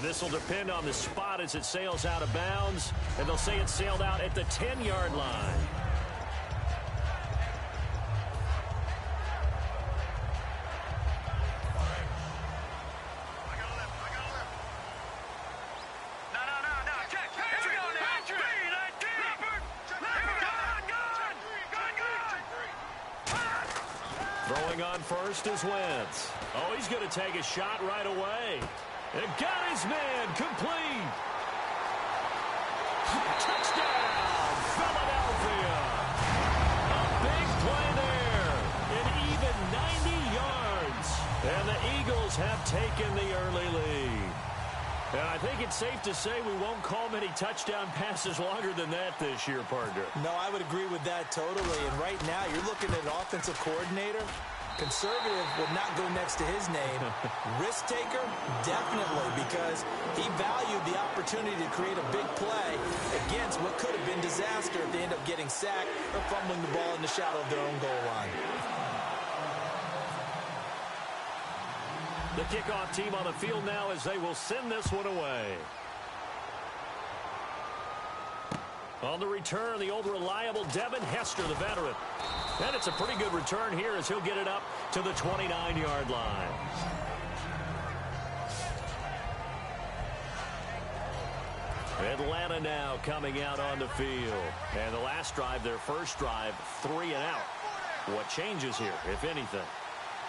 And this will depend on the spot as it sails out of bounds. And they'll say it sailed out at the 10-yard line. Throwing on first is Wentz. Oh, he's going to take a shot right away. And got his man complete. Touchdown, Philadelphia. A big play there. An even 90 yards. And the Eagles have taken the early lead. And I think it's safe to say we won't call many touchdown passes longer than that this year, partner. No, I would agree with that totally. And right now, you're looking at an offensive coordinator. Conservative would not go next to his name. Risk taker, definitely, because he valued the opportunity to create a big play against what could have been disaster if they end up getting sacked or fumbling the ball in the shadow of their own goal line. The kickoff team on the field now as they will send this one away. On the return, the old reliable Devin Hester, the veteran. And it's a pretty good return here as he'll get it up to the 29-yard line. Atlanta now coming out on the field. And the last drive, their first drive, 3 and out. What changes here, if anything?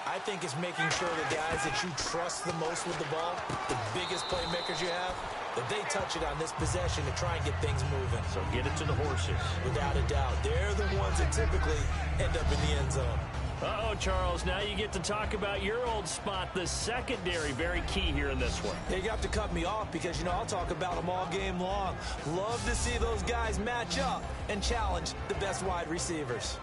I think it's making sure the guys that you trust the most with the ball, the biggest playmakers you have, that they touch it on this possession to try and get things moving. So get it to the horses. Without a doubt. They're the ones that typically end up in the end zone. Uh-oh, Charles. Now you get to talk about your old spot, the secondary. Very key here in this one. Yeah, you have to cut me off because, you know, I'll talk about them all game long. Love to see those guys match up and challenge the best wide receivers.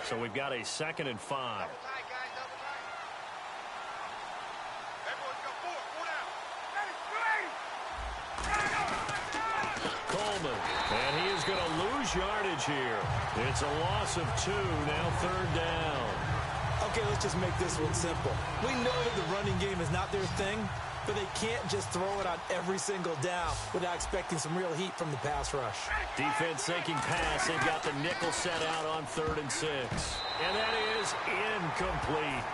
So we've got a 2nd and 5. Coleman, and he is going to lose yardage here. It's a loss of 2, now 3rd down. Okay, let's just make this one simple. We know that the running game is not their thing, but they can't just throw it on every single down without expecting some real heat from the pass rush. Defense sinking pass. They've got the nickel set out on 3rd and 6. And that is incomplete.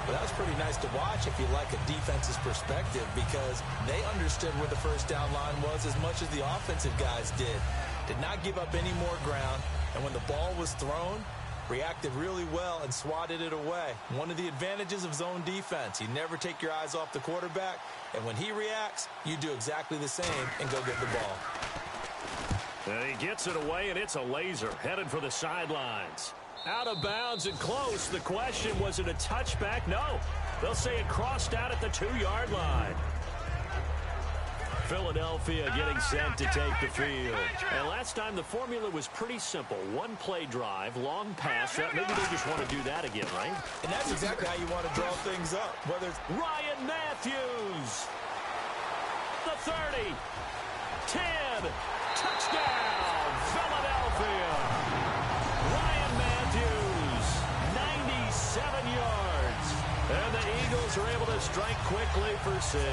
Well, that was pretty nice to watch if you like a defense's perspective because they understood where the first down line was as much as the offensive guys did. Did not give up any more ground, and when the ball was thrown, reacted really well and swatted it away. One of the advantages of zone defense, you never take your eyes off the quarterback, and when he reacts, you do exactly the same and go get the ball. And he gets it away, and it's a laser headed for the sidelines. Out of bounds and close. The question, was it a touchback? No. They'll say it crossed out at the 2-yard line. Philadelphia getting set to take the field. And last time the formula was pretty simple. 1-play drive, long pass. Maybe they just want to do that again, right? And that's exactly how you want to draw things up. Whether it's Ryan Matthews. The 30. 10. Touchdown, Philadelphia. Ryan Matthews, 97 yards. And the Eagles are able to strike quickly for 6.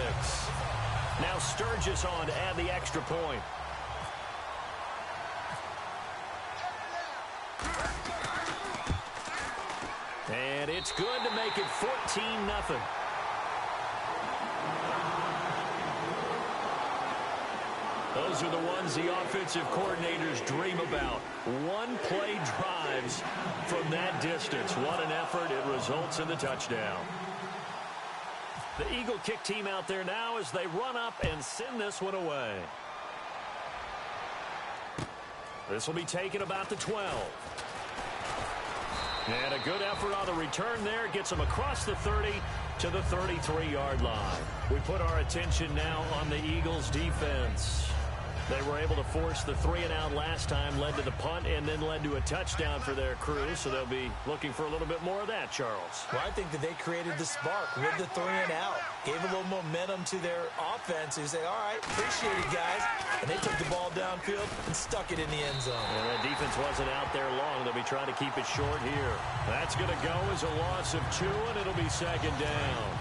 Now Sturgis on to add the extra point. And it's good to make it 14-0. Those are the ones the offensive coordinators dream about. 1-play drives from that distance. What an effort. It results in the touchdown. The Eagle kick team out there now as they run up and send this one away. This will be taken about the 12. And a good effort on the return there. Gets them across the 30 to the 33-yard line. We put our attention now on the Eagles' defense. They were able to force the 3-and-out last time, led to the punt, and then led to a touchdown for their crew. So they'll be looking for a little bit more of that, Charles. Well, I think that they created the spark with the 3-and-out. Gave a little momentum to their offense. Who say, all right, appreciate it, guys. And they took the ball downfield and stuck it in the end zone. And that defense wasn't out there long. They'll be trying to keep it short here. That's going to go as a loss of 2, and it'll be 2nd down.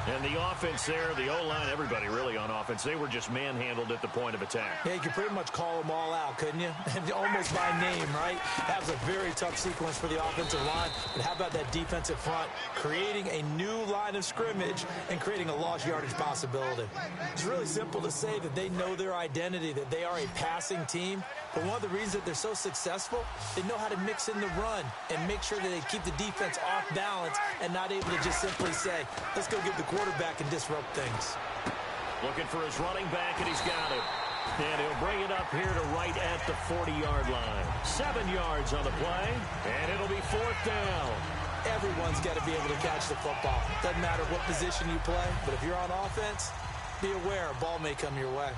And the offense there, the O-line, everybody really on offense, they were just manhandled at the point of attack. Yeah, you could pretty much call them all out, couldn't you? Almost by name, right? That was a very tough sequence for the offensive line. But how about that defensive front creating a new line of scrimmage and creating a lost yardage possibility? It's really simple to say that they know their identity, that they are a passing team. But one of the reasons that they're so successful, they know how to mix in the run and make sure that they keep the defense off balance and not able to just simply say, let's go get the quarterback and disrupt things. Looking for his running back, and he's got it. And he'll bring it up here to right at the 40-yard line. 7 yards on the play, and it'll be 4th down. Everyone's got to be able to catch the football. Doesn't matter what position you play, but if you're on offense, be aware a ball may come your way.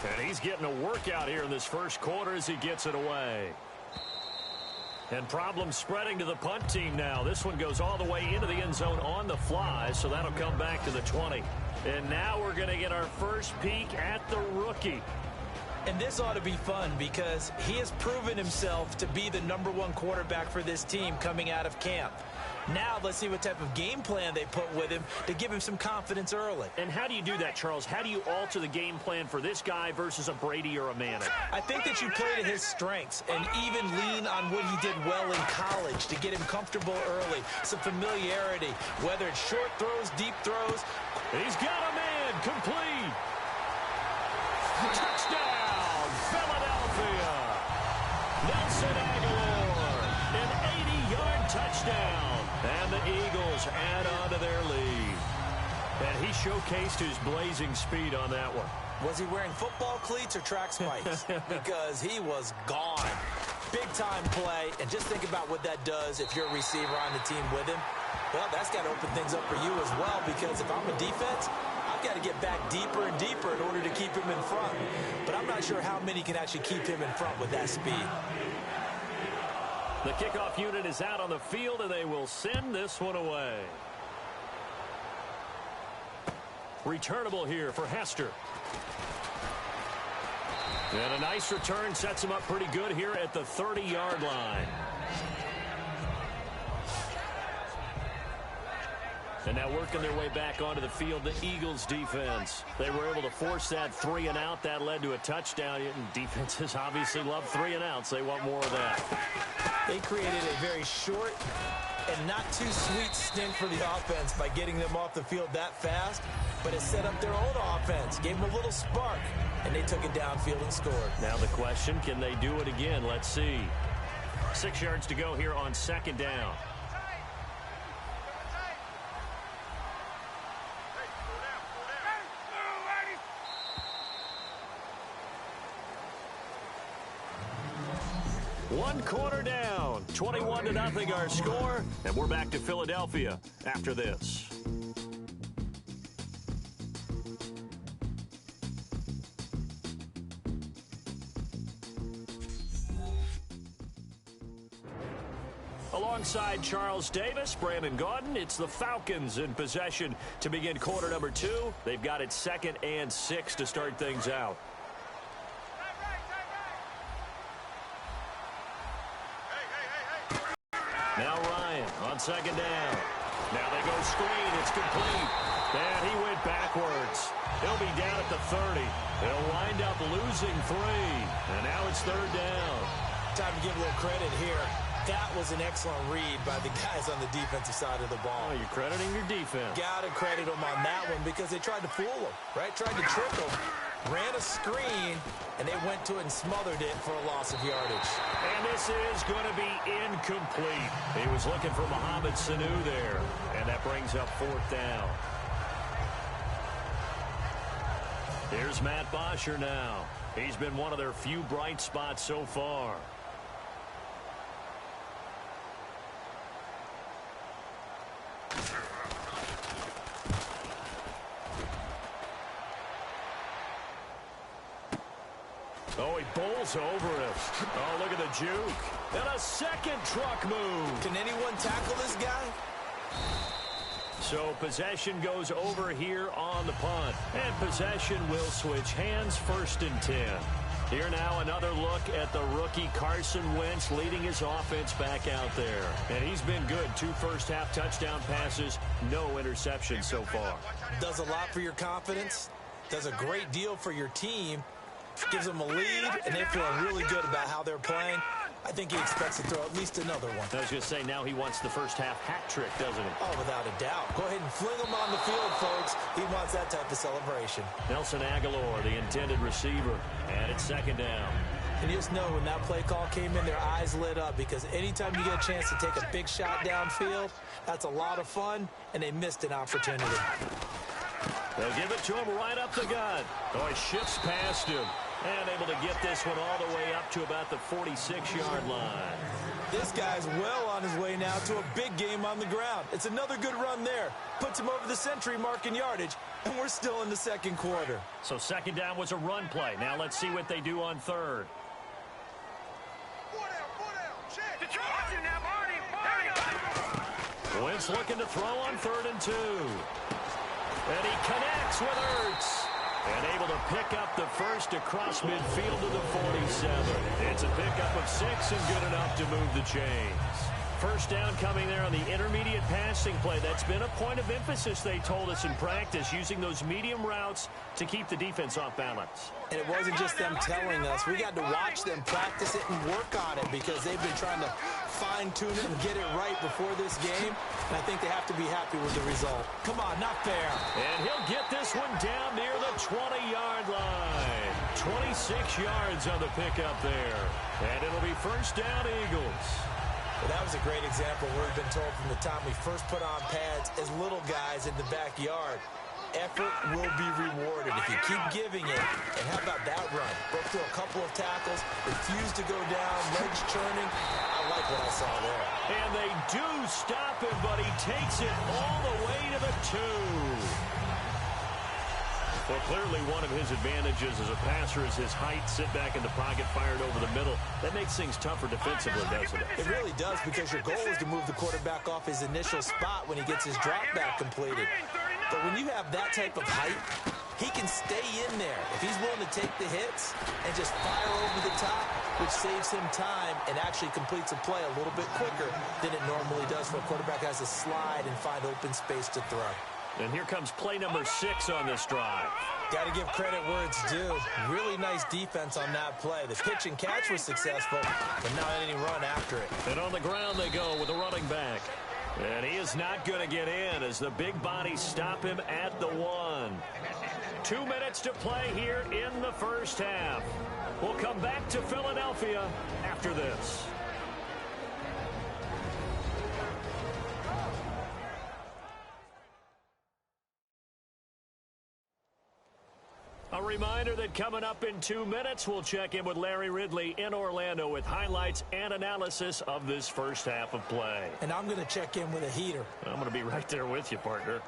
And he's getting a workout here in this first quarter as he gets it away. And problems spreading to the punt team now. This one goes all the way into the end zone on the fly, so that'll come back to the 20. And now we're going to get our first peek at the rookie. And this ought to be fun because he has proven himself to be the #1 quarterback for this team coming out of camp. Now let's see what type of game plan they put with him to give him some confidence early. And how do you do that, Charles? How do you alter the game plan for this guy versus a Brady or a Manning? I think that you play to his strengths and even lean on what he did well in college to get him comfortable early, some familiarity, whether it's short throws, deep throws. He's got a man, complete. Touchdown, Philadelphia. Nelson Aguilar, an 80-yard touchdown. And the Eagles add on to their lead. And he showcased his blazing speed on that one. Was he wearing football cleats or track spikes? Because he was gone. Big-time play. And just think about what that does if you're a receiver on the team with him. Well, that's got to open things up for you as well, because if I'm a defense, I've got to get back deeper and deeper in order to keep him in front. But I'm not sure how many can actually keep him in front with that speed. The kickoff unit is out on the field, and they will send this one away. Returnable here for Hester. And a nice return sets him up pretty good here at the 30-yard line. And now working their way back onto the field, the Eagles defense. They were able to force that 3-and-out. That led to a touchdown. And defenses obviously love 3-and-outs. They want more of that. They created a very short and not too sweet stint for the offense by getting them off the field that fast, but it set up their own offense, gave them a little spark, and they took it downfield and scored. Now the question, can they do it again? Let's see. 6 yards to go here on 2nd down. One quarter down, 21-0 our score, and we're back to Philadelphia after this. Alongside Charles Davis, Brandon Gaudin, it's the Falcons in possession to begin quarter number 2. They've got it 2nd and 6 to start things out. Now Ryan on 2nd down. Now they go screen. It's complete. And he went backwards. He'll be down at the 30. They'll wind up losing 3. And now it's 3rd down. Time to give a little credit here. That was an excellent read by the guys on the defensive side of the ball. Oh, you're crediting your defense. Got to credit them on that one because they tried to fool them, right? Tried to trick them. Ran a screen, and they went to it and smothered it for a loss of yardage. And this is going to be incomplete. He was looking for Mohamed Sanu there, and that brings up 4th down. Here's Matt Bosher now. He's been one of their few bright spots so far. Oh, he bowls over it. Oh, look at the juke. And a second truck move. Can anyone tackle this guy? So possession goes over here on the punt. And possession will switch hands, 1st and 10. Here now another look at the rookie Carson Wentz leading his offense back out there. And he's been good. 2 first-half touchdown passes, no interceptions so far. Does a lot for your confidence. Does a great deal for your team. Gives them a lead, and they're feeling really good about how they're playing. I think he expects to throw at least another one. I was going to say, now he wants the first-half hat trick, doesn't he? Oh, without a doubt. Go ahead and fling him on the field, folks. He wants that type of celebration. Nelson Aguilar, the intended receiver, and it's 2nd down. And you just know when that play call came in, their eyes lit up, because anytime you get a chance to take a big shot downfield, that's a lot of fun, and they missed an opportunity. They'll give it to him right up the gut. Oh, he shifts past him. And able to get this one all the way up to about the 46-yard line. This guy's well on his way now to a big game on the ground. It's another good run there. Puts him over the century mark in yardage, and we're still in the 2nd quarter. So 2nd down was a run play. Now let's see what they do on 3rd. Wentz looking to throw on 3rd and 2. And he connects with Ertz. And able to pick up the first across midfield to the 47. It's a pickup of 6 and good enough to move the chains. 1st down coming there on the intermediate passing play. That's been a point of emphasis, they told us in practice, using those medium routes to keep the defense off balance. And it wasn't just them telling us. We got to watch them practice it and work on it, because they've been trying to fine-tune it and get it right before this game. And I think they have to be happy with the result. Come on, not fair. And he'll get this one down near the 20-yard line. 26 yards on the pickup there. And it'll be 1st down, Eagles. Well, that was a great example where we've been told from the time we first put on pads as little guys in the backyard. Effort will be rewarded if you keep giving it. And how about that run? Broke through a couple of tackles, refused to go down, legs churning. I like what I saw there. And they do stop him, but he takes it all the way to the 2. Well, clearly one of his advantages as a passer is his height. Sit back in the pocket, fired over the middle. That makes things tougher defensively, doesn't it? It really does, because your goal is to move the quarterback off his initial spot when he gets his drop back completed. But when you have that type of height, he can stay in there. If he's willing to take the hits and just fire over the top, which saves him time and actually completes a play a little bit quicker than it normally does for a quarterback has to slide and find open space to throw. And here comes play number 6 on this drive. Got to give credit where it's due. Really nice defense on that play. The pitch and catch was successful, but not any run after it. And on the ground they go with a running back. And he is not going to get in as the big bodies stop him at the 1. 2 minutes to play here in the 1st half. We'll come back to Philadelphia after this. A reminder that coming up in 2 minutes, we'll check in with Larry Ridley in Orlando with highlights and analysis of this 1st half of play. And I'm going to check in with a heater. I'm going to be right there with you, partner.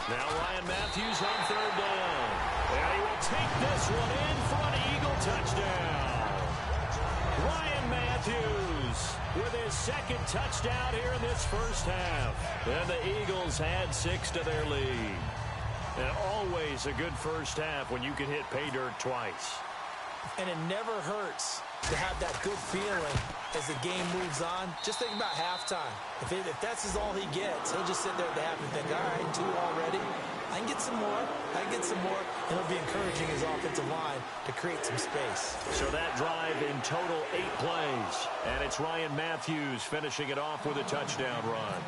Now Ryan Matthews on 3rd down. And he will take this one in for an Eagle touchdown. Ryan Matthews with his 2nd touchdown here in this 1st half. And the Eagles add 6 to their lead. And always a good 1st half when you can hit pay dirt twice. And it never hurts to have that good feeling as the game moves on. Just think about halftime. If that's all he gets, he'll just sit there at the half and think, all right, 2 already. I can get some more. I can get some more. And he'll be encouraging his offensive line to create some space. So that drive in total 8 plays. And it's Ryan Matthews finishing it off with a touchdown run.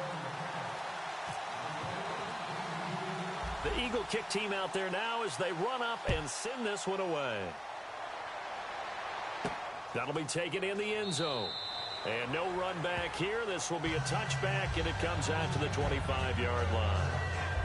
The Eagle kick team out there now as they run up and send this one away. That'll be taken in the end zone. And no run back here. This will be a touchback, and it comes out to the 25-yard line.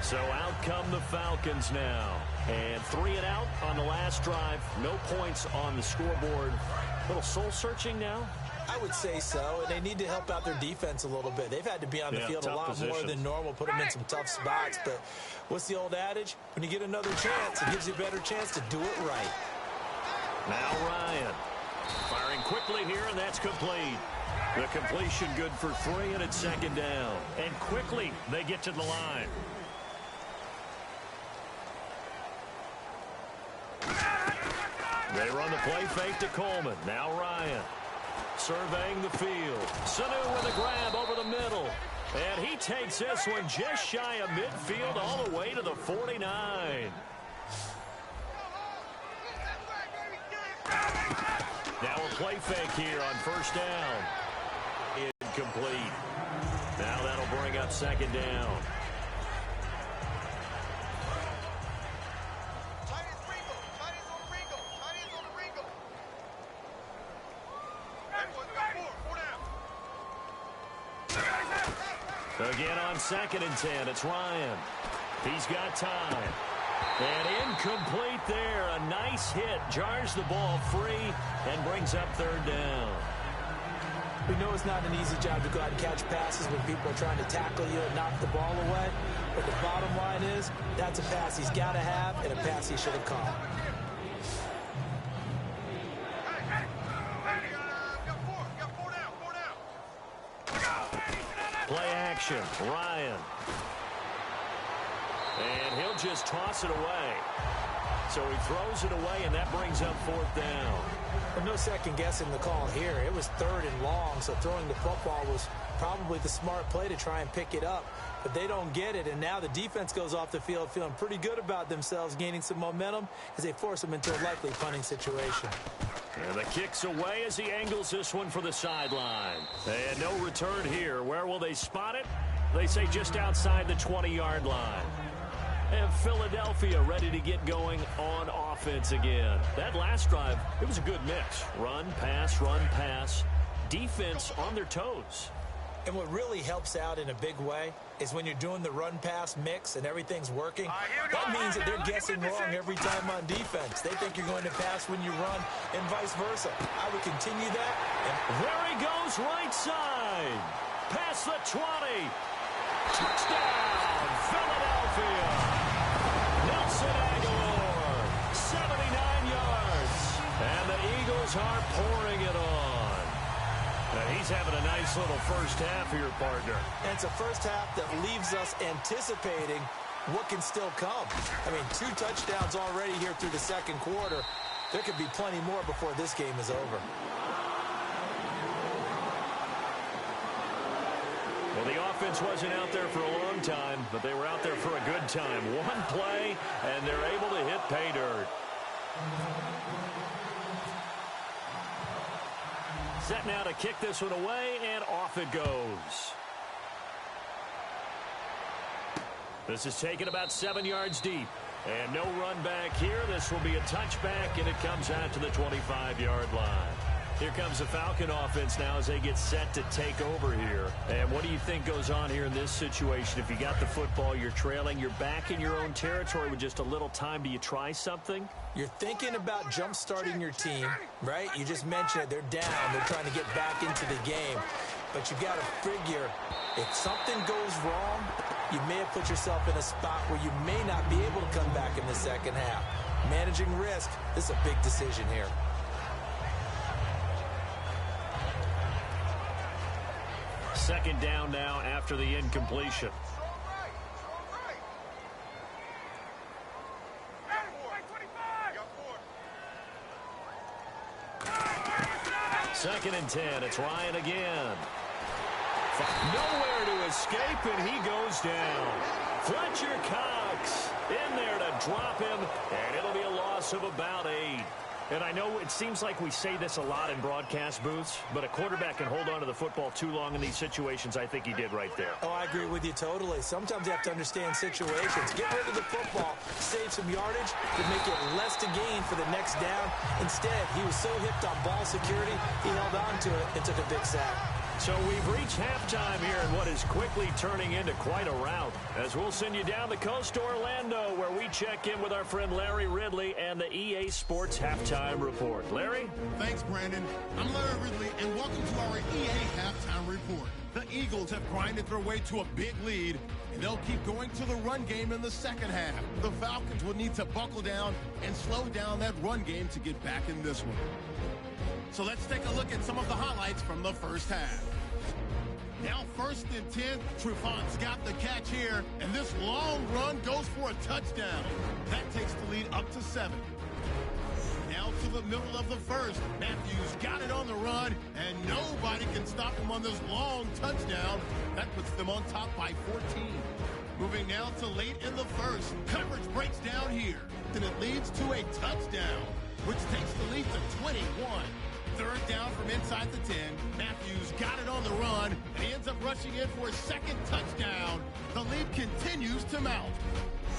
So out come the Falcons now. And 3 and out on the last drive. No points on the scoreboard. A little soul-searching now? I would say so, and they need to help out their defense a little bit. They've had to be on the field a lot more than normal, put them in some tough spots. But what's the old adage? When you get another chance, it gives you a better chance to do it right. Now Ryan. Firing quickly here, and that's complete. The completion good for 3, and it's second down. And quickly, they get to the line. They run the play fake to Coleman. Now Ryan. Surveying the field. Sanu with a grab over the middle. And he takes this one just shy of midfield all the way to the 49. Now a play fake here on first down. Incomplete. Now that'll bring up second down. Again on 2nd and 10, it's Ryan. He's got time. And incomplete there. A nice hit. Jars the ball free and brings up 3rd down. We know it's not an easy job to go out and catch passes when people are trying to tackle you and knock the ball away. But the bottom line is, that's a pass he's got to have and a pass he should have caught. Play action, Ryan. And he'll just toss it away. So he throws it away, and that brings up 4th down. Well, no second guessing the call here. It was 3rd and long, so throwing the football was probably the smart play to try and pick it up. But they don't get it, and now the defense goes off the field feeling pretty good about themselves, gaining some momentum as they force them into a likely punting situation. And the kick's away as he angles this one for the sideline. And no return here. Where will they spot it? They say just outside the 20-yard line. And Philadelphia ready to get going on offense again. That last drive, it was a good mix. Run, pass, defense on their toes. And what really helps out in a big way is when you're doing the run-pass mix and everything's working, that means that they're guessing wrong every time on defense. They think you're going to pass when you run and vice versa. I would continue that. And there he goes right side. Past the 20. Touchdown, Philadelphia. Nelson Aguilar, 79 yards. And the Eagles are pouring it on. And he's having a nice little first half here, partner. And it's a first half that leaves us anticipating what can still come. I mean, 2 touchdowns already here through the second quarter. There could be plenty more before this game is over. Well, the offense wasn't out there for a long time, but they were out there for a good time. One play, and they're able to hit pay dirt. Set now to kick this one away, and off it goes. This is taken about 7 yards deep. And no run back here. This will be a touchback, and it comes out to the 25-yard line. Here comes the Falcon offense now as they get set to take over here. And what do you think goes on here in this situation? If you got the football, you're trailing, you're back in your own territory with just a little time. Do you try something? You're thinking about jump-starting your team, right? You just mentioned it. They're down. They're trying to get back into the game. But you got to figure, if something goes wrong, you may have put yourself in a spot where you may not be able to come back in the second half. Managing risk, this is a big decision here. Second down now after the incompletion. Second and 10. It's Ryan again. Nowhere to escape, and he goes down. Fletcher Cox in there to drop him, and it'll be a loss of about 8. And I know it seems like we say this a lot in broadcast booths, but a quarterback can hold on to the football too long in these situations. I think he did right there. Oh, I agree with you totally. Sometimes you have to understand situations. Get rid of the football, save some yardage, to make it less to gain for the next down. Instead, he was so hipped on ball security, he held on to it and took a big sack. So we've reached halftime here in what is quickly turning into quite a rout, as we'll send you down the coast to Orlando, where we check in with our friend Larry Ridley and the EA Sports Halftime Report. Larry? Thanks, Brandon. I'm Larry Ridley, and welcome to our EA Halftime Report. The Eagles have grinded their way to a big lead, and they'll keep going to the run game in the second half. The Falcons will need to buckle down and slow down that run game to get back in this one. So let's take a look at some of the highlights from the first half. Now 1st and 10, Trufant's got the catch here, and this long run goes for a touchdown. That takes the lead up to 7. Now to the middle of the first, Matthews got it on the run, and nobody can stop him on this long touchdown. That puts them on top by 14. Moving now to late in the first, coverage breaks down here, and it leads to a touchdown, which takes the lead to 21. 3rd down from inside the 10. Matthews got it on the run, and he ends up rushing in for a second touchdown. The lead continues to mount.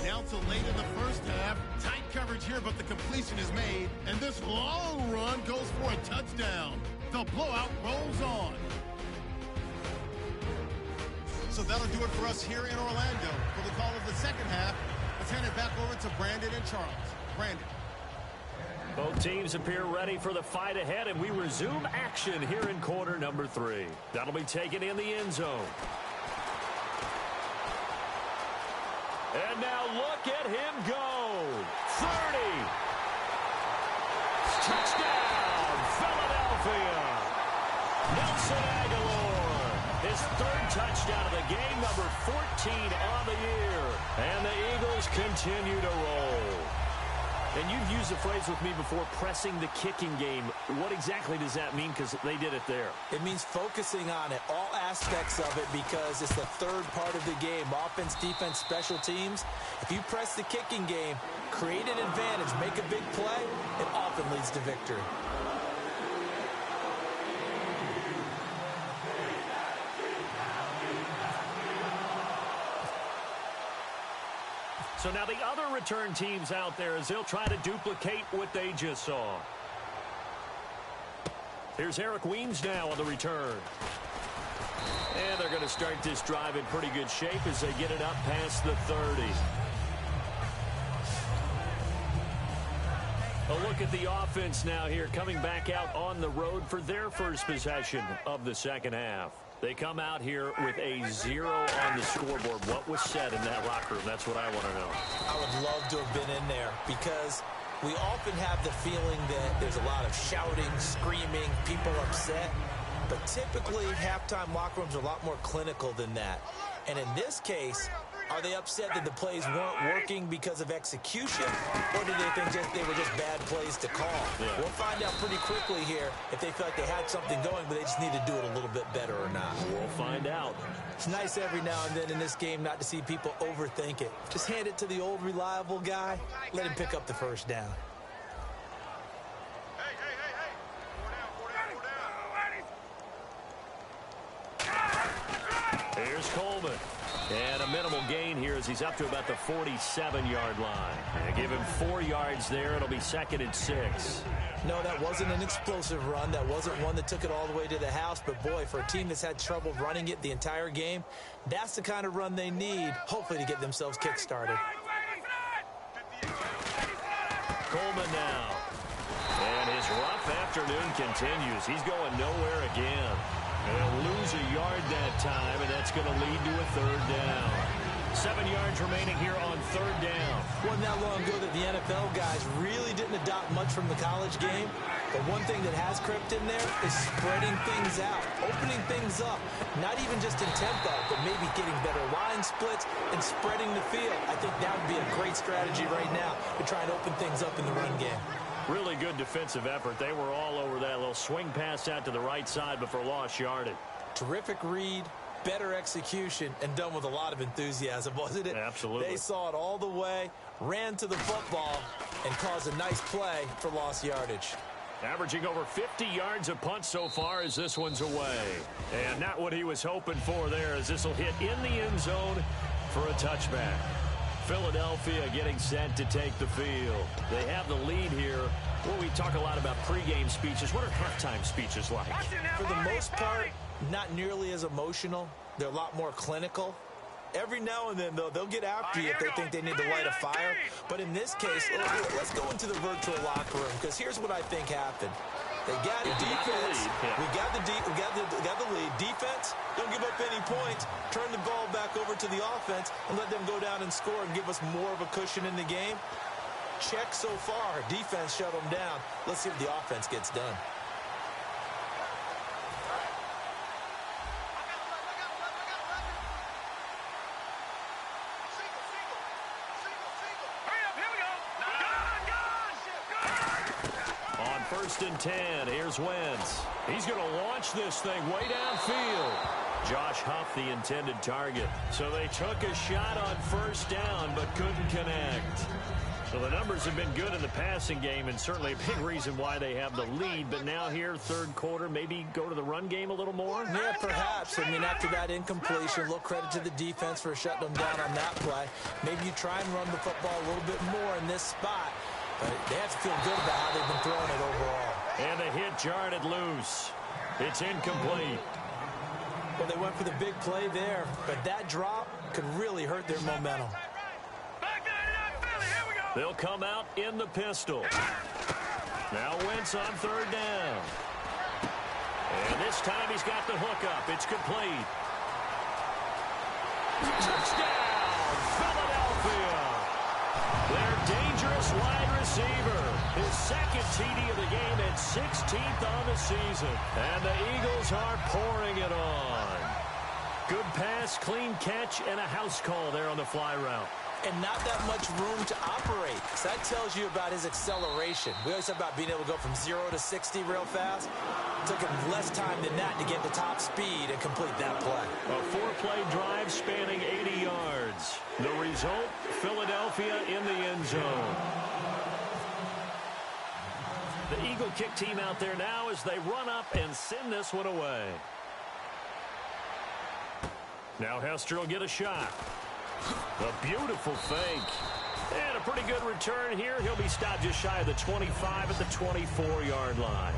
Now to late in the first half. Tight coverage here, but the completion is made, and this long run goes for a touchdown. The blowout rolls on. So that'll do it for us here in Orlando. For the call of the second half, let's hand it back over to Brandon and Charles. Brandon. Both teams appear ready for the fight ahead, and we resume action here in quarter number 3. That'll be taken in the end zone. And now look at him go. 30. Touchdown, Philadelphia. Nelson Aguilar. His 3rd touchdown of the game, number 14 on the year. And the Eagles continue to roll. And you've used the phrase with me before, pressing the kicking game. What exactly does that mean? Because they did it there. It means focusing on it, all aspects of it, because it's the 3rd part of the game. Offense, defense, special teams. If you press the kicking game, create an advantage, make a big play, it often leads to victory. So now the other return teams out there as they'll try to duplicate what they just saw. Here's Eric Weems now on the return. And they're going to start this drive in pretty good shape as they get it up past the 30. A look at the offense now here, coming back out on the road for their first possession of the second half. They come out here with a 0 on the scoreboard. What was said in that locker room? That's what I want to know. I would love to have been in there, because we often have the feeling that there's a lot of shouting, screaming, people upset. But typically, halftime locker rooms are a lot more clinical than that. And in this case, are they upset that the plays weren't working because of execution, or did they think they were just bad plays to call? Yeah. We'll find out pretty quickly here if they felt like they had something going, but they just need to do it a little bit better or not. We'll find out. It's nice every now and then in this game not to see people overthink it. Just hand it to the old reliable guy. Let him pick up the first down. Here's Coleman. And a minimal gain here as he's up to about the 47-yard line. And give him 4 yards there. It'll be 2nd and 6. No, that wasn't an explosive run. That wasn't one that took it all the way to the house. But, boy, for a team that's had trouble running it the entire game, that's the kind of run they need, hopefully, to get themselves kick-started. Coleman now. And his rough afternoon continues. He's going nowhere again. They'll lose a yard that time, and that's going to lead to a 3rd down. 7 yards remaining here on 3rd down. Wasn't that long ago that the NFL guys really didn't adopt much from the college game. But one thing that has crept in there is spreading things out, opening things up. Not even just in tempo, but maybe getting better line splits and spreading the field. I think that would be a great strategy right now to try and open things up in the run game. Really good defensive effort. They were all over that little swing pass out to the right side, but for lost yardage. Terrific read, better execution and done with a lot of enthusiasm, wasn't it? Absolutely. They saw it all the way, ran to the football, and caused a nice play for lost yardage. Averaging over 50 yards a punt so far as this one's away. And not what he was hoping for there, as this will hit in the end zone for a touchback. Philadelphia getting set to take the field. They have the lead here. Well, we talk a lot about pregame speeches. What are halftime speeches like? For the most part, not nearly as emotional. They're a lot more clinical. Every now and then, though, they'll get after you if they think they need to light a fire. But in this case, let's go into the virtual locker room, because here's what I think happened. They got the defense. We got the lead. Defense, don't give up any points. Turn the ball back over to the offense and let them go down and score and give us more of a cushion in the game. Check so far. Defense shut them down. Let's see what the offense gets done. On 1st and 10, here's Wentz. He's going to launch this thing way downfield. Josh Huff, the intended target. So they took a shot on 1st down, but couldn't connect. So the numbers have been good in the passing game, and certainly a big reason why they have the lead. But now here, third quarter, maybe go to the run game a little more? Yeah, perhaps. I mean, after that incompletion, a little credit to the defense for shutting them down on that play. Maybe you try and run the football a little bit more in this spot. But they have to feel good about how they've been throwing it overall. And the hit jarred it loose. It's incomplete. Well, they went for the big play there, but that drop could really hurt their momentum. They'll come out in the pistol. Now Wentz on 3rd down. And this time he's got the hookup. It's complete. Touchdown, Philadelphia. Their dangerous wide receiver. His 2nd TD of the game and 16th on the season. And the Eagles are pouring it on. Good pass, clean catch, and a house call there on the fly route. And not that much room to operate. So that tells you about his acceleration. We always talk about being able to go from 0 to 60 real fast. It took him less time than that to get to top speed and complete that play. A 4-play drive spanning 80 yards. The result, Philadelphia in the end zone. The Eagle kick team out there now as they run up and send this one away. Now Hester will get a shot. A beautiful fake. And a pretty good return here. He'll be stopped just shy of the 25 at the 24-yard line.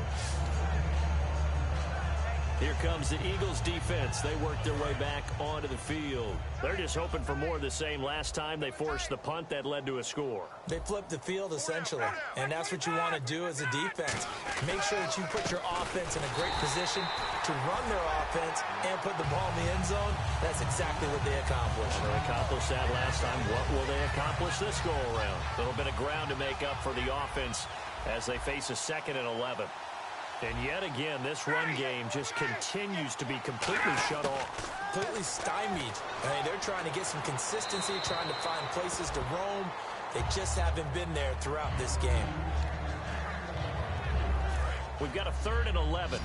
Here comes the Eagles defense. They work their way back onto the field. They're just hoping for more of the same. Last time they forced the punt that led to a score. They flipped the field, essentially. And that's what you want to do as a defense. Make sure that you put your offense in a great position to run their offense and put the ball in the end zone. That's exactly what they accomplished. They accomplished that last time. What will they accomplish this go-around? A little bit of ground to make up for the offense as they face a 2nd and 11. And yet again, this run game just continues to be completely shut off. Completely stymied. I mean, they're trying to get some consistency, trying to find places to roam. They just haven't been there throughout this game. We've got a 3rd and 11.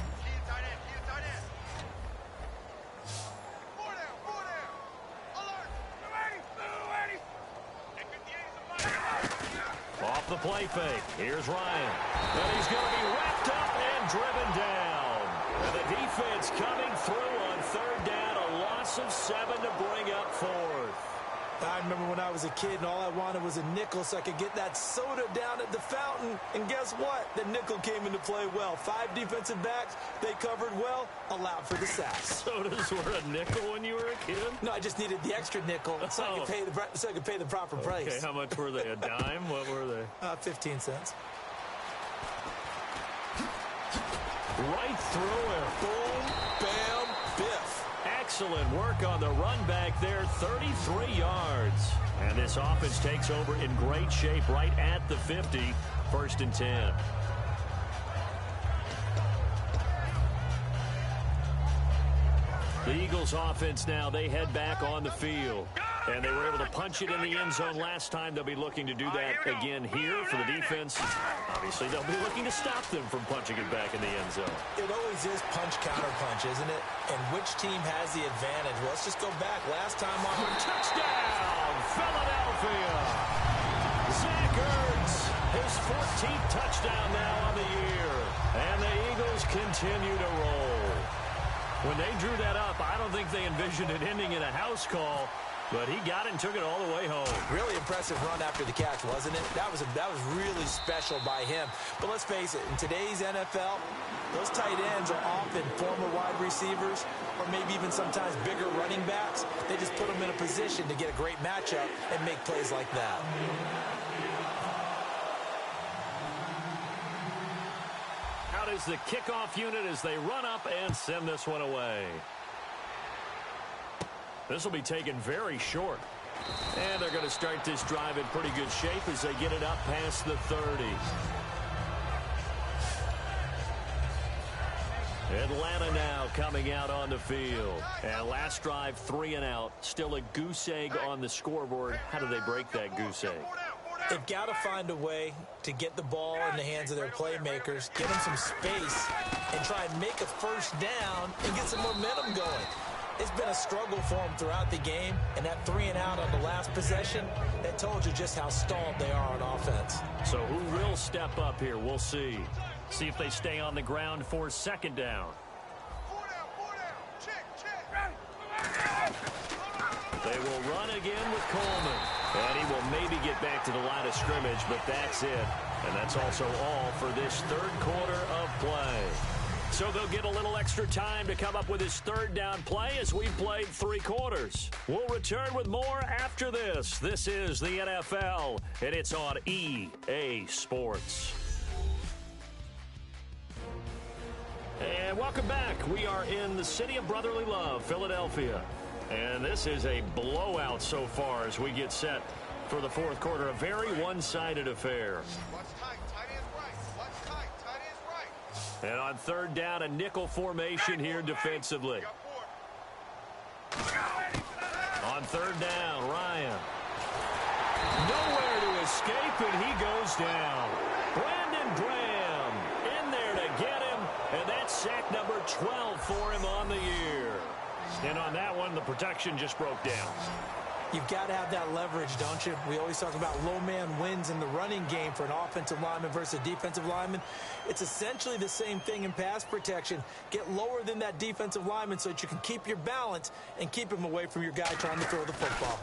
Off the play fake. Here's Ryan. And he's going to be wrapped up and driven down. And the defense coming through on 3rd down. A loss of 7 to bring up 4th. I remember when I was a kid and all I wanted was a nickel so I could get that soda down at the fountain. And guess what? The nickel came into play well. 5 defensive backs. They covered well. Allowed for the sacks. Sodas were a nickel when you were a kid? No, I just needed the extra nickel so I could pay the proper price. Okay, how much were they? A dime? What were they? 15 cents. Right through it. Boom, bam, biff. Excellent work on the run back there, 33 yards. And this offense takes over in great shape right at the 50, 1st and 10. The Eagles offense now, they head back on the field. And they were able to punch it in the end zone last time. They'll be looking to do that again here for the defense. Obviously, they'll be looking to stop them from punching it back in the end zone. It always is punch-counter-punch, isn't it? And which team has the advantage? Well, let's just go back. Last time on touchdown, Philadelphia. Zach Ertz, his 14th touchdown now on the year. And the Eagles continue to roll. When they drew that up, I don't think they envisioned it ending in a house call. But he got it and took it all the way home. Really impressive run after the catch, wasn't it? That was really special by him. But let's face it, in today's NFL, those tight ends are often former wide receivers or maybe even sometimes bigger running backs. They just put them in a position to get a great matchup and make plays like that. Out is the kickoff unit as they run up and send this one away. This will be taken very short. And they're going to start this drive in pretty good shape as they get it up past the 30. Atlanta now coming out on the field. And last drive, 3 and out. Still a goose egg on the scoreboard. How do they break that goose egg? They've got to find a way to get the ball in the hands of their playmakers, get them some space, and try and make a first down and get some momentum going. It's been a struggle for them throughout the game, and that 3 and out on the last possession, that told you just how stalled they are on offense. So who will step up here? We'll see. See if they stay on the ground for second down. They will run again with Coleman. And he will maybe get back to the line of scrimmage, but that's it. And that's also all for this third quarter of play. So they'll get a little extra time to come up with his third down play as we've played 3 quarters. We'll return with more after this. This is the NFL, and it's on EA Sports. And welcome back. We are in the city of brotherly love, Philadelphia. And this is a blowout so far as we get set for the fourth quarter. A very one-sided affair. And on third down, a nickel formation here defensively. On third down, Ryan. Nowhere to escape, and he goes down. Brandon Graham in there to get him, and that's sack number 12 for him on the year. And on that one, the protection just broke down. You've got to have that leverage, don't you? We always talk about low man wins in the running game for an offensive lineman versus a defensive lineman. It's essentially the same thing in pass protection. Get lower than that defensive lineman so that you can keep your balance and keep him away from your guy trying to throw the football.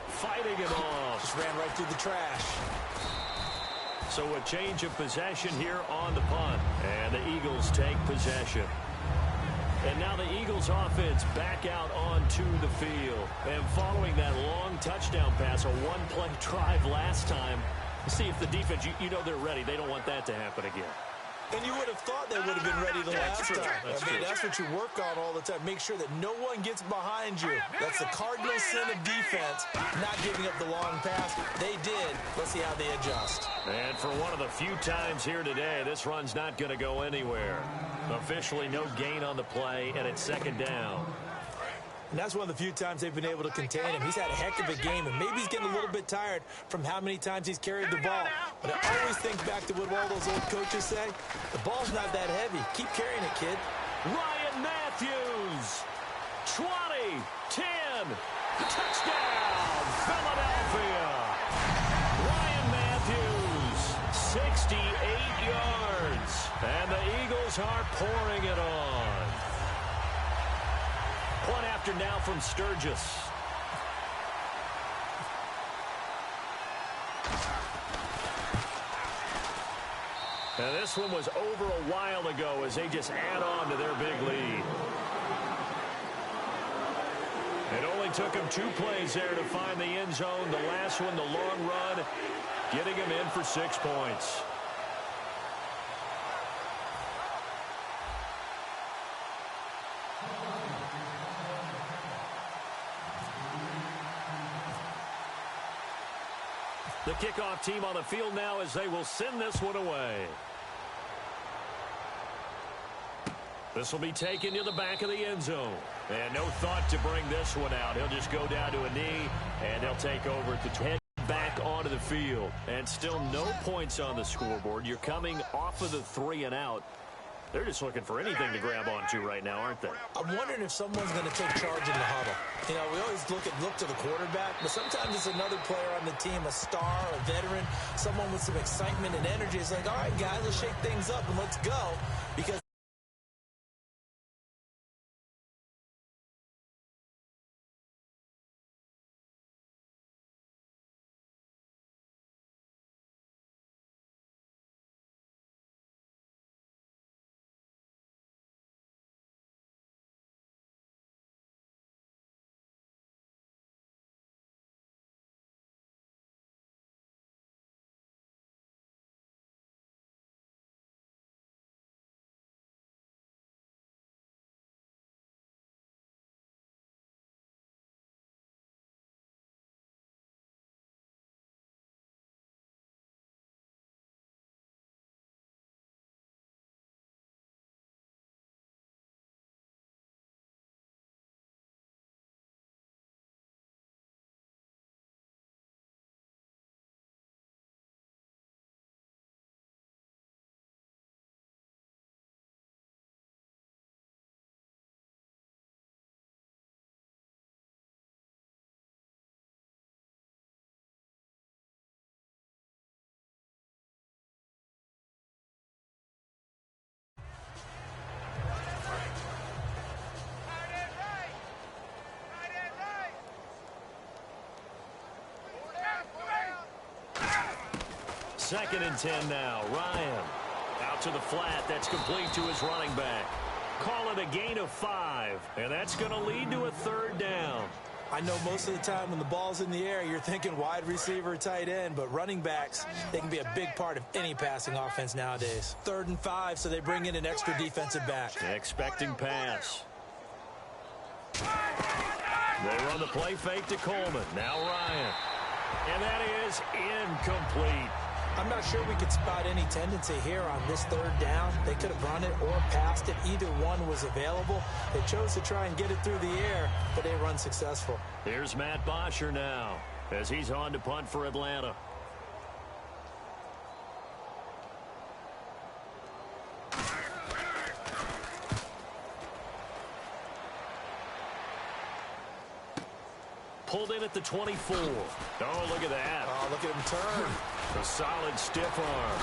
Fighting him off. Just ran right through the trash. So a change of possession here on the punt. And the Eagles take possession. And now the Eagles offense back out onto the field. And following that long touchdown pass, a one-play drive last time, see if the defense, you know they're ready. They don't want that to happen again. And you would have thought they would have been ready the last time. That's what you work on all the time. Make sure that no one gets behind you. That's the cardinal sin of defense, not giving up the long pass. They did. Let's see how they adjust. And for one of the few times here today, this run's not going to go anywhere. Officially no gain on the play, and it's second down. And that's one of the few times they've been able to contain him. He's had a heck of a game, and maybe he's getting a little bit tired from how many times he's carried the ball. But I always think back to what all those old coaches say. The ball's not that heavy. Keep carrying it, kid. Ryan Matthews, 20, 10, touchdown, Philadelphia. Ryan Matthews, 68 yards, and the Eagles are pouring it on. Point after now from Sturgis. And this one was over a while ago as they just add on to their big lead. It only took them 2 plays there to find the end zone. The last one, the long run, getting him in for 6 points. The kickoff team on the field now as they will send this one away. This will be taken to the back of the end zone. And no thought to bring this one out. He'll just go down to a knee, and they'll take over at the 10. Back onto the field. And still no points on the scoreboard. You're coming off of the 3 and out. They're just looking for anything to grab onto right now, aren't they? I'm wondering if someone's going to take charge in the huddle. You know, we always look to the quarterback, but sometimes it's another player on the team, a star, a veteran, someone with some excitement and energy. It's like, all right, guys, let's shake things up and let's go. Because Second and 10 now. Ryan out to the flat. That's complete to his running back. Call it a gain of 5, and that's going to lead to a 3rd down. I know most of the time when the ball's in the air, you're thinking wide receiver, tight end, but running backs, they can be a big part of any passing offense nowadays. 3rd and 5, so they bring in an extra defensive back. Expecting pass. They run the play fake to Coleman. Now Ryan. And that is incomplete. I'm not sure we could spot any tendency here on this 3rd down. They could have run it or passed it. Either one was available. They chose to try and get it through the air, but they run successful. Here's Matt Bosher now as he's on to punt for Atlanta. Pulled in at the 24. Oh, look at that. Oh, look at him turn. A solid stiff arm.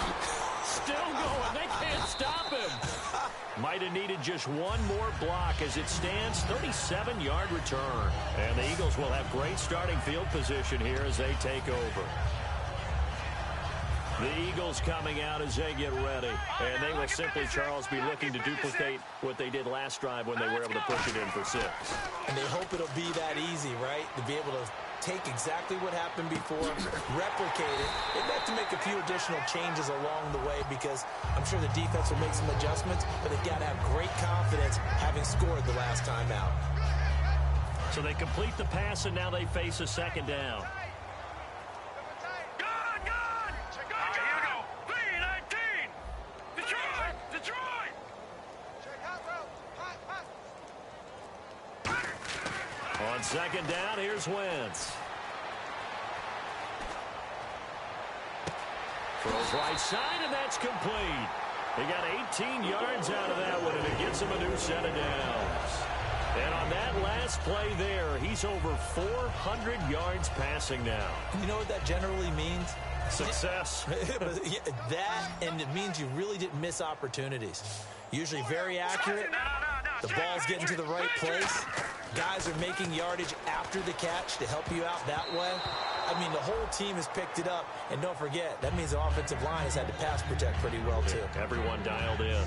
Still going. They can't stop him. Might have needed just one more block as it stands. 37-yard return. And the Eagles will have great starting field position here as they take over. The Eagles coming out as they get ready. And they will simply, Charles, be looking to duplicate what they did last drive when they were able to push it in for 6. And they hope it'll be that easy, right? To be able to take exactly what happened before, replicate it. They've got to make a few additional changes along the way because I'm sure the defense will make some adjustments, but they've got to have great confidence having scored the last time out. So they complete the pass, and now they face a 2nd down. On 2nd down, here's Wentz. Throws right side, and that's complete. He got 18 yards out of that one, and it gets him a new set of downs. And on that last play there, he's over 400 yards passing now. You know what that generally means? Success. That, and it means you really didn't miss opportunities. Usually very accurate. The ball's getting to the right place. Guys are making yardage after the catch to help you out that way. I mean, the whole team has picked it up. And don't forget, that means the offensive line has had to pass protect pretty well, too. Everyone dialed in.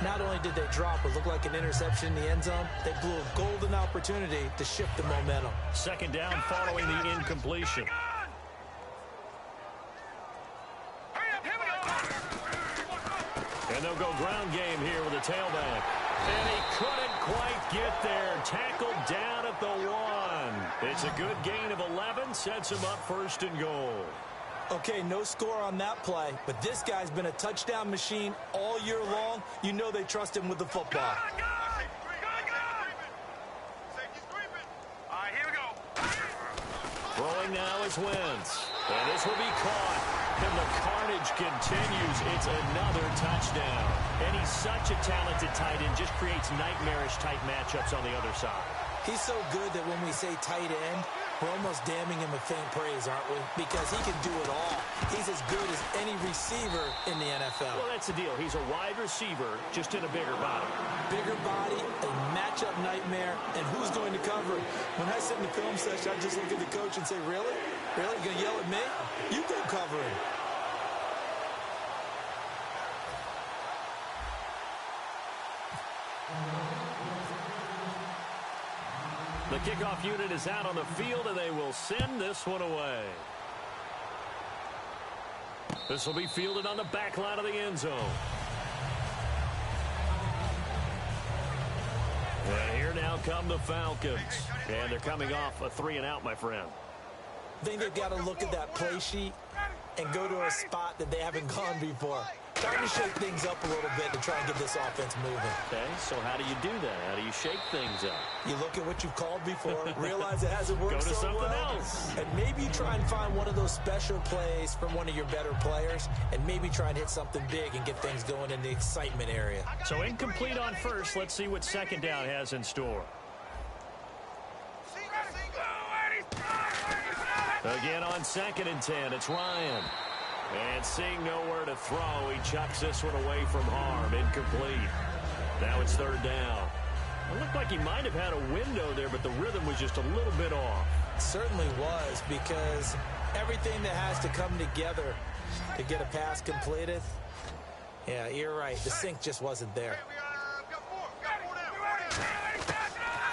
Not only did they drop what looked like an interception in the end zone, they blew a golden opportunity to shift the momentum. 2nd down following the incompletion. And they'll go ground game here with a tailback. And he couldn't quite get there. Tackled down at the 1. It's a good gain of 11. Sets him up 1st and goal. Okay, no score on that play, but this guy's been a touchdown machine all year long. You know they trust him with the football. Throwing now is Wentz. And this will be caught. And the carnage continues. It's another touchdown. And he's such a talented tight end. Just creates nightmarish-type matchups on the other side. He's so good that when we say tight end, we're almost damning him with faint praise, aren't we? Because he can do it all. He's as good as any receiver in the NFL. Well, that's the deal. He's a wide receiver, just in a bigger body. Bigger body, a matchup nightmare, and who's going to cover him? When I sit in the film session, I just look at the coach and say, really? Really? You going to yell at me? You go cover him. The kickoff unit is out on the field, and they will send this one away. This will be fielded on the back line of the end zone. And here now come the Falcons. And they're coming off a 3-and-out, my friend. I think they've got to look at that play sheet and go to a spot that they haven't gone before. Time to shake things up a little bit to try and get this offense moving. Okay, so how do you do that? How do you shake things up? You look at what you've called before, realize it hasn't worked Go to so something well, else. and maybe try and find one of those special plays from one of your better players, and maybe try and hit something big and get things going in the excitement area. So incomplete on first. Let's see what second down has in store. Again on 2nd and 10, it's Ryan. And seeing nowhere to throw, he chucks this one away from harm. Incomplete. Now it's 3rd down. It looked like he might have had a window there, but the rhythm was just a little bit off. It certainly was, because everything that has to come together to get a pass completed, yeah, you're right. The sync just wasn't there.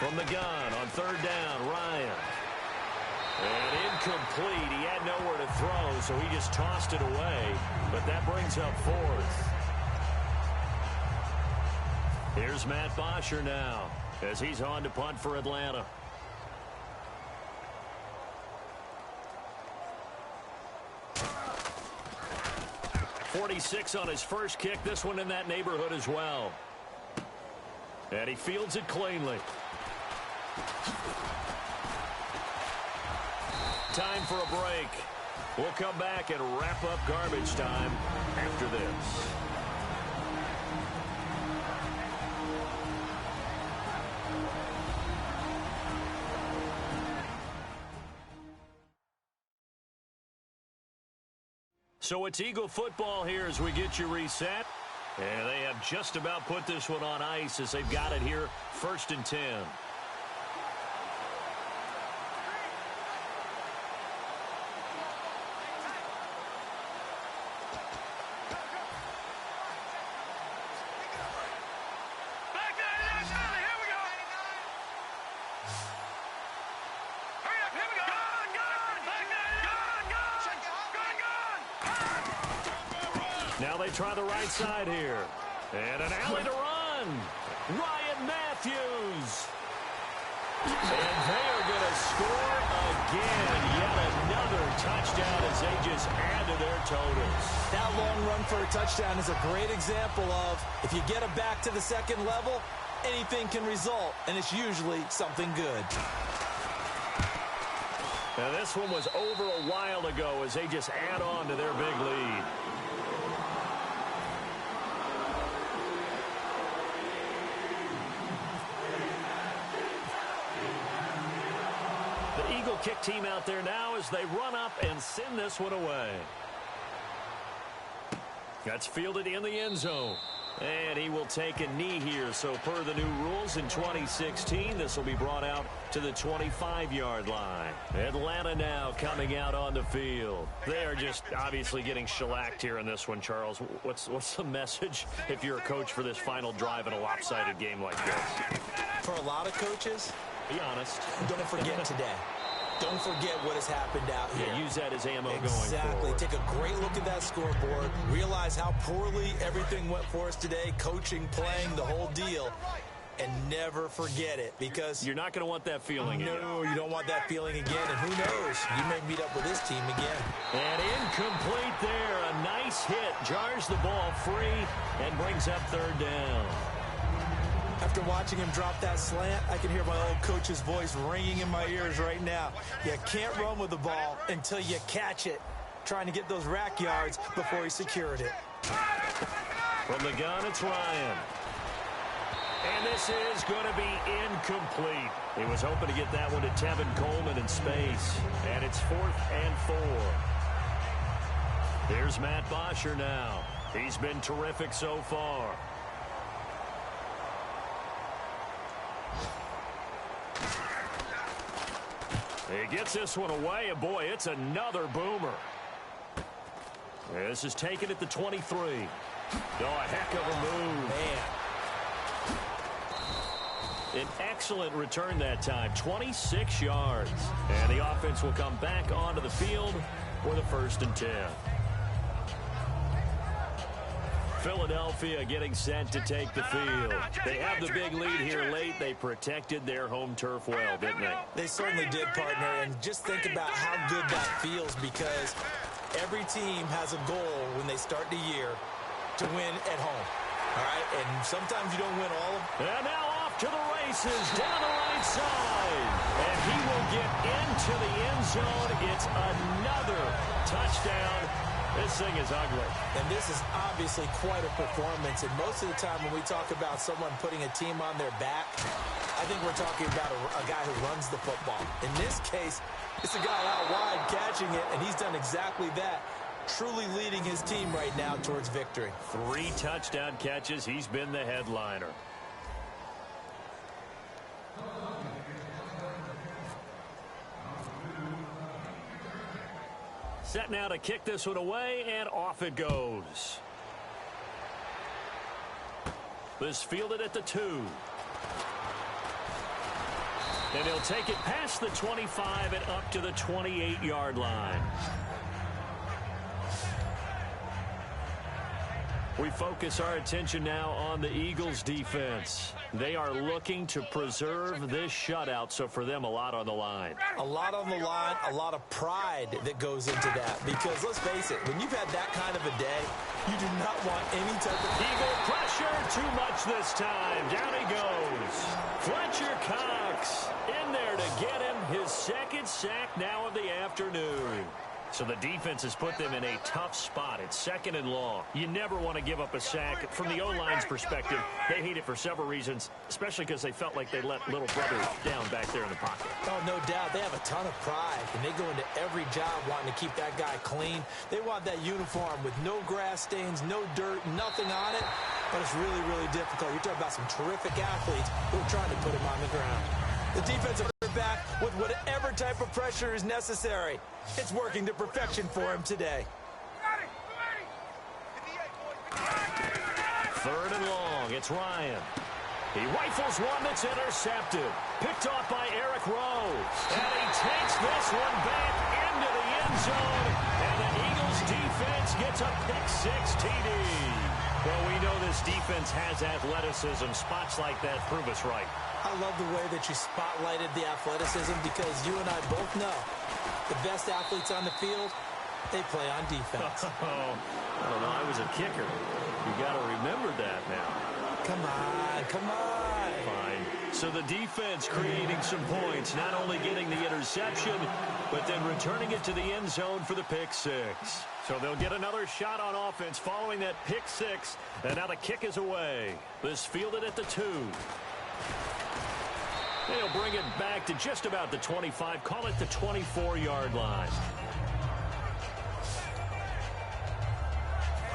From the gun on 3rd down, Ryan. And incomplete. He had nowhere to throw, so he just tossed it away. But that brings up 4th. Here's Matt Bosher now as he's on to punt for Atlanta. .46 on his first kick. This one in that neighborhood as well. And he fields it cleanly. Time for a break. We'll come back and wrap up garbage time after this. So it's Eagle football here as we get you reset. And they have just about put this one on ice as they've got it here, 1st and 10. Now they try the right side here. And an alley to run. Ryan Matthews. And they are going to score again. Yet another touchdown as they just add to their totals. That long run for a touchdown is a great example of if you get it back to the 2nd level, anything can result, and it's usually something good. Now this one was over a while ago as they just add on to their big lead. The Eagle kick team out there now as they run up and send this one away. That's fielded in the end zone. And he will take a knee here. So per the new rules in 2016, this will be brought out to the 25-yard line. Atlanta now coming out on the field. They are just obviously getting shellacked here in this one, Charles. What's the message if you're a coach for this final drive in a lopsided game like this? For a lot of coaches, be honest. Don't forget today. Don't forget what has happened out here. Yeah, use that as ammo going Exactly. forward. Take a great look at that scoreboard. Realize how poorly everything went for us today. Coaching, playing, the whole deal. And never forget it, because you're not going to want that feeling again. No, you don't want that feeling again. And who knows? You may meet up with this team again. And incomplete there. A nice hit. Jars the ball free and brings up 3rd down. After watching him drop that slant, I can hear my old coach's voice ringing in my ears right now. You can't run with the ball until you catch it. Trying to get those rack yards before he secured it. From the gun, it's Ryan. And this is going to be incomplete. He was hoping to get that one to Tevin Coleman in space. And it's 4th and 4. Here's Matt Bosher now. He's been terrific so far. He gets this one away, and boy, it's another boomer. This is taken at the 23. Oh, a heck of a move. Man. An excellent return that time, 26 yards. And the offense will come back onto the field for the 1st and 10. Philadelphia getting set to take the field. They have the big lead here late. They protected their home turf well, didn't they? They certainly did, partner. And just think about how good that feels, because every team has a goal when they start the year to win at home. All right? And sometimes you don't win all of them. And now off to the races down the right side. And he will get into the end zone. It's another touchdown. This thing is ugly. And this is obviously quite a performance. And most of the time when we talk about someone putting a team on their back, I think we're talking about a guy who runs the football. In this case, it's a guy out wide catching it, and he's done exactly that, truly leading his team right now towards victory. 3 touchdown catches. He's been the headliner. Set now to kick this one away, and off it goes. This fielded at the 2. And he'll take it past the 25 and up to the 28-yard line. We focus our attention now on the Eagles' defense. They are looking to preserve this shutout, so for them, a lot on the line. A lot on the line, a lot of pride that goes into that. Because let's face it, when you've had that kind of a day, you do not want any type of... Eagle pressure, too much this time. Down he goes. Fletcher Cox in there to get him his 2nd sack now of the afternoon. So the defense has put them in a tough spot. It's 2nd and long. You never want to give up a sack. From the O-line's perspective, they hate it for several reasons, especially because they felt like they let little brother down back there in the pocket. Oh, no doubt. They have a ton of pride, and they go into every job wanting to keep that guy clean. They want that uniform with no grass stains, no dirt, nothing on it. But it's really, really difficult. You're talking about some terrific athletes who are trying to put him on the ground. The defensive back with whatever type of pressure is necessary. It's working to perfection for him today. 3rd and long. It's Ryan. He rifles one that's intercepted. Picked off by Eric Rowe. And he takes this one back into the end zone. And the Eagles defense gets a pick-6 TD. Well, we know this defense has athleticism. Spots like that prove us right. I love the way that you spotlighted the athleticism, because you and I both know the best athletes on the field, they play on defense. Oh, I don't know. I was a kicker. You got to remember that now. Come on, come on. Fine. So the defense creating some points, not only getting the interception, but then returning it to the end zone for the pick-6. So they'll get another shot on offense following that pick-6, and now the kick is away. This fielded at the 2. They'll bring it back to just about the 25, call it the 24-yard line.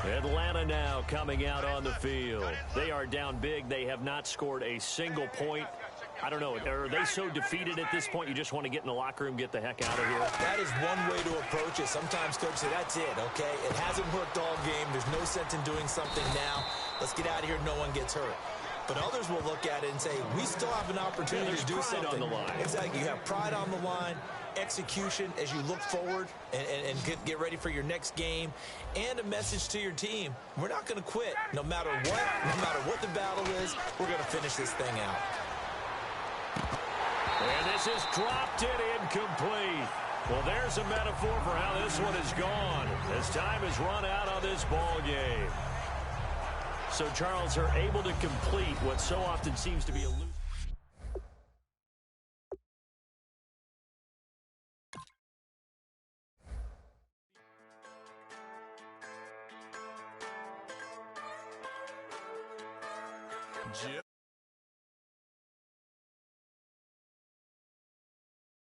Atlanta now coming out on the field. They are down big. They have not scored a single point. I don't know. Are they so defeated at this point you just want to get in the locker room, get the heck out of here? That is one way to approach it. Sometimes coaches say, that's it, okay? It hasn't worked all game. There's no sense in doing something now. Let's get out of here. No one gets hurt. But others will look at it and say, we still have an opportunity to do something. On the line. Exactly. You have pride on the line, execution as you look forward and get ready for your next game, and a message to your team. We're not going to quit. No matter what the battle is, we're going to finish this thing out. And this is dropped it incomplete. Well, there's a metaphor for how this one is gone. As time has run out on this ball game. So Charles are able to complete what so often seems to be a loose.